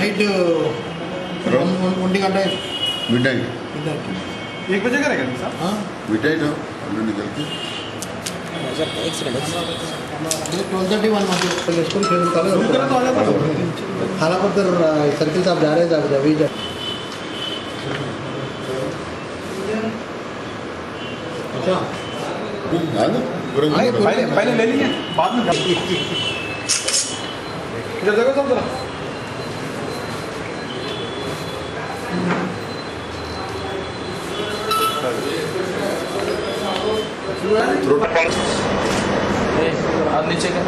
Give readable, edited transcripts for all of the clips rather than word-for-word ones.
Night 1 घंटा midnight 1 बजे करेगा सर? हाँ मिडनाइट हमने निकल के 12:31 स्कूल खालापत्तर सर्किल साहब जा रहे थे अभी अच्छा पहले ले लेंगे बाद में इधर देखो सब जरा आप नीचे क्या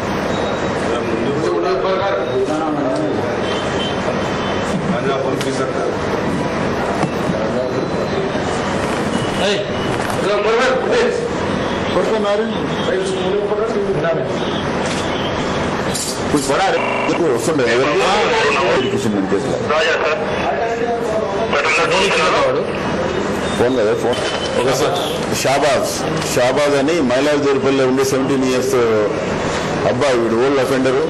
कुछ बड़ा वस्तु एजुकेशन फोन కదా ఫోన్ షాబాజ్ అని మైలార్జీపల్లిలో ఉండే 17 years అబ్బాయి. వీడు ఓల్డ్ అఫెండరు.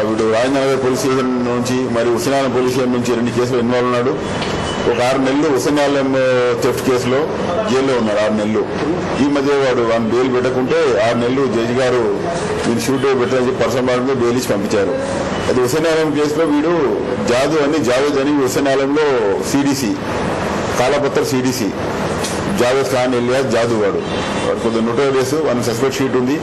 వీడు రాజనగర్ పోలీస్ స్టేషన్ నుంచి మరియు హుస్సేనాలం పోలీస్ స్టేషన్ నుంచి 2 కేసులు ఇన్వాల్వ్ ఉన్నాడు. ఒక 6 నెలలు హుస్సేనాలం థెఫ్ట్ కేసులో జైల్లో ఉన్నాడు. 6 నెలలు. ఈ మధ్య వాడు బెయిల్ పెట్టకుంటే 6 నెలలు జడ్జి గారు వీడు షూట్ పెట్టాలని చెప్పి పర్సనల్ బాండ్లో బెయిల్ ఇచ్చి పంపించారు. అది హుస్సేనాలం కేసులో వీడు జావేద్ అని హుస్సేనాలంలో CDC Kalapathar CDC Javed Khan alias Jadu వాడు కొద్దిగా నోటోరియస్. వాడిని సస్పెక్ట్ షీట్ ఉంది.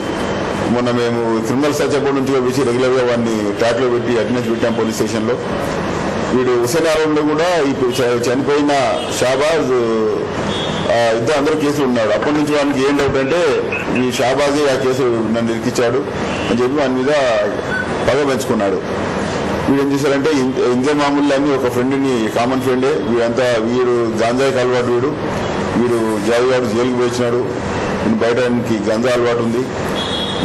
మొన్న మేము క్రిమినల్ సర్చ్ బోర్డు నుంచి వచ్చి రెగ్యులర్గా వాడిని ట్రాక్లో పెట్టి అటెండెన్స్ పెట్టాం పోలీస్ స్టేషన్లో. వీడు హుస్సేనాలంలో కూడా ఇప్పుడు చనిపోయిన షాబాజ్ ఇద్దరు అందరూ కేసులు ఉన్నాడు. అప్పటి నుంచి వానికి ఏం డౌట్ అంటే ఈ షాబాజే ఆ కేసు నన్ను ఇరికిచ్చాడు అని చెప్పి వాని మీద పగ పెంచుకున్నాడు. వీడు ఏం చేశారంటే ఇంట్లో మామూలు అని ఒక ఫ్రెండ్ని కామన్ ఫ్రెండే వీడు గాంజాయికి అలవాటు. వీడు జాయిగాడు జైలుకి పోయినాడు. బయట గంజా అలవాటు ఉంది.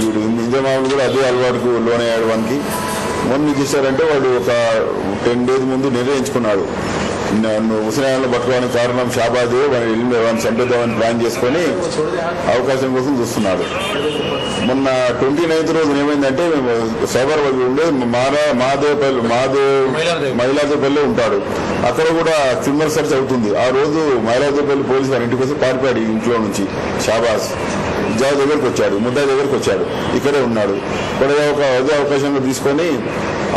వీడు ఇంజ మామూలు కూడా అదే అలవాటుకు లోనయ్యాడు. వానికి మొన్న చేశారంటే వాడు ఒక 10 days ముందు నిర్ణయించుకున్నాడు నన్ను హుస్సేనాలంలో పట్టుకోవడానికి కారణం షాబాజే. వాడిని చంపేద్దామని ప్లాన్ చేసుకొని అవకాశం కోసం చూస్తున్నాడు. మొన్న 29th రోజున ఏమైందంటే మేము సైబర్ ఉండే మైలార్జీపల్లి ఉంటాడు. అక్కడ కూడా క్రిమినల్ సర్చ్ అవుతుంది. ఆ రోజు మైలార్జీపల్లి పోలీసు వారి ఇంటికి వచ్చి పారిపోయాడు. ఇంట్లో నుంచి షాబాజ్ జావ్ దగ్గరికి వచ్చాడు. ముద్దాయి దగ్గరికి వచ్చాడు. ఇక్కడే ఉన్నాడు. అదే అవకాశంలో తీసుకొని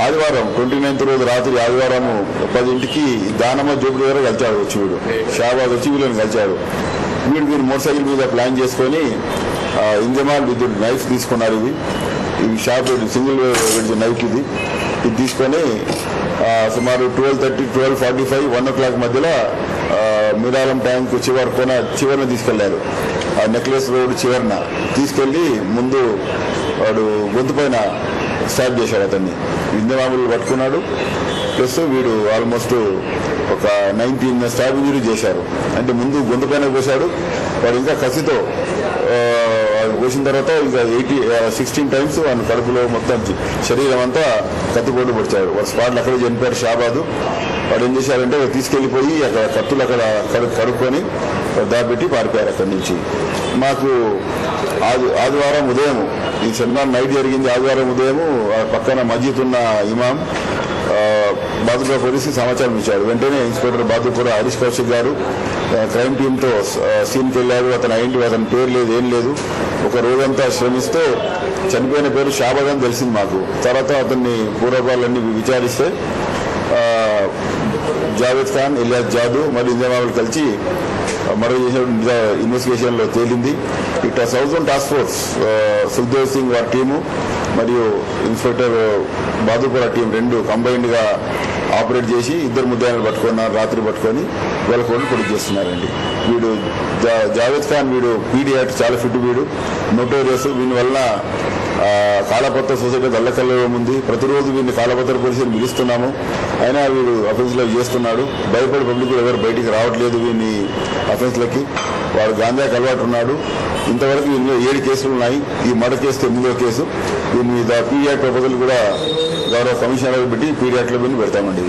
ఆదివారం 29th రోజు రాత్రి ఆదివారం 10ంటికి దానమ్మ జోబుల దగ్గర కలిచాడు. వచ్చి వీడు షాబాజ్ వచ్చి వీళ్ళని కలిచాడు. వీడు మోటార్ సైకిల్ మీద ప్లాన్ చేసుకొని ఇంజమాల్ విత్ నైఫ్ తీసుకున్నారు. ఇవి షాప్ సింగిల్ నైఫ్ ఇది తీసుకొని సుమారు 12:30, 12:45, 1 o'clock మధ్యలో మీరాలం ట్యాంక్ చివరిన తీసుకెళ్లారు. ఆ నెక్లెస్ రోడ్ చివరిన తీసుకెళ్లి ముందు వాడు గొంతు పైన స్టార్ట్ చేశాడు. అతన్ని ఇంజమాములు పట్టుకున్నాడు. ప్లస్ వీడు ఆల్మోస్ట్ ఒక 19 స్టాబ్ ఇంజరీ చేశారు. అంటే ముందు గొంతు పైన కోశాడు. వాడు ఇంకా కసితో కోసిన తర్వాత ఇంకా 16 times వాడి కడుపులో మొత్తం శరీరం అంతా కత్తిపోటు పొడిచాడు. వాడు స్పాట్లు అక్కడే చనిపోయాడు షాబాదు. వాడు ఏం చేశారంటే తీసుకెళ్లిపోయి అక్కడ కత్తులు అక్కడ కడుక్కొని దాపెట్టి పారిపోయారు అక్కడి నుంచి. మాకు ఆదివారం ఉదయం ఈ శనివారం నైట్ జరిగింది. ఆదివారం ఉదయం పక్కన మస్జిద్ ఉన్న ఇమాం బాదుపుర పోలీసుకి సమాచారం ఇచ్చాడు. వెంటనే ఇన్స్పెక్టర్ బాదుపుర హరీష్ కౌశిక్ గారు క్రైమ్ టీంతో సీన్కి వెళ్ళారు. అతని పేరు లేదు, ఏం లేదు. ఒక రోజంతా శ్రమిస్తే చనిపోయిన పేరు షాబాజ్ అని తెలిసింది మాకు. తర్వాత అతన్ని పూర్వపాలన్నీ విచారిస్తే జావేద్ ఖాన్, ఎలియాస్ జాదు మరియు ఇంజమాములు కలిసి మరో ఇన్వెస్టిగేషన్లో తేలింది. ఇట్లా south zone task force Sukhdev Singh వారి టీము మరియు ఇన్స్పెక్టర్ బాదుపుర టీం 2 కంబైన్డ్గా ఆపరేట్ చేసి 2 ముద్దాయిలను పట్టుకున్నారు. రాత్రి పట్టుకొని వాళ్ళ కోర్టు పొడిచి చేస్తున్నారండి. వీడు జావేద్ ఖాన్ వీడు పీడియాట్ చాలా ఫిట్. వీడు నోటోరియస్. వీని వలన కాలాపత్ర సొసైటీ దల్లకల్లం ఉంది. ప్రతిరోజు వీడిని కాలాపత్ర పోలీసులు పిలుస్తున్నాము. అయినా వీడు అఫెన్స్లో చేస్తున్నాడు. భయపడి పబ్లిక్ ఎవరు బయటికి రావట్లేదు వీని అఫెన్స్లకి. వాడు గాంజాకి అలవాటు ఉన్నాడు. ఇంతవరకు వీళ్ళలో 7 కేసులు ఉన్నాయి. ఈ మర్డర్ కేసు 9వ కేసు. దీని మీద పీడియాట్ ప్రపోజల్ కూడా గౌరవ కమిషనర్ పెట్టి పీడియాట్లో పెడతామండి.